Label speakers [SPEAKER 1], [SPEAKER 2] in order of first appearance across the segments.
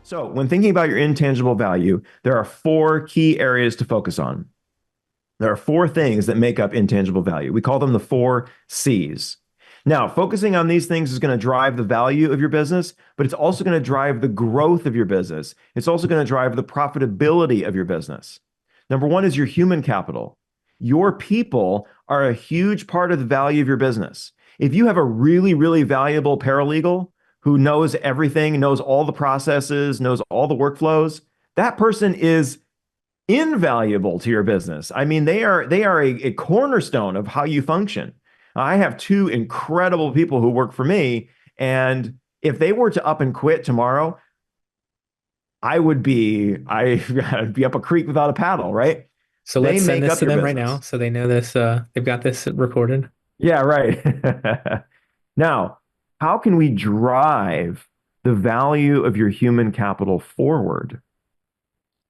[SPEAKER 1] So, when thinking about your intangible value, there are four key areas to focus on. There are four things that make up intangible value. We call them the four C's. Now, focusing on these things is going to drive the value of your business, but it's also going to drive the growth of your business. It's also going to drive the profitability of your business. Number one is your human capital. Your people are a huge part of the value of your business. If you have a really, really valuable paralegal who knows everything, knows all the processes, knows all the workflows, that person is invaluable to your business. I mean, they are a cornerstone of how you function. I have two incredible people who work for me, and if they were to up and quit tomorrow, I'd be up a creek without a paddle, right?
[SPEAKER 2] So
[SPEAKER 1] They
[SPEAKER 2] let's send
[SPEAKER 1] make
[SPEAKER 2] this
[SPEAKER 1] up
[SPEAKER 2] to
[SPEAKER 1] your
[SPEAKER 2] them right now
[SPEAKER 1] business.
[SPEAKER 2] so they know this. They've got this recorded.
[SPEAKER 1] Yeah, right. Now, how can we drive the value of your human capital forward?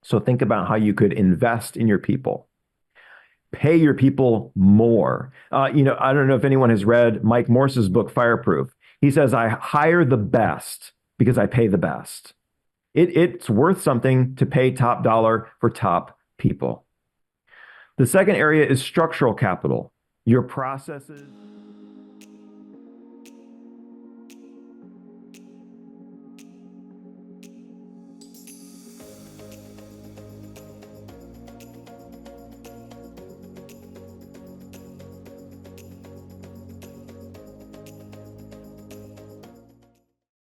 [SPEAKER 1] So think about how you could invest in your people, pay your people more. I don't know if anyone has read Mike Morse's book, Fireproof. He says, I hire the best because I pay the best. It's worth something to pay top dollar for top people. The second area is structural capital, your processes.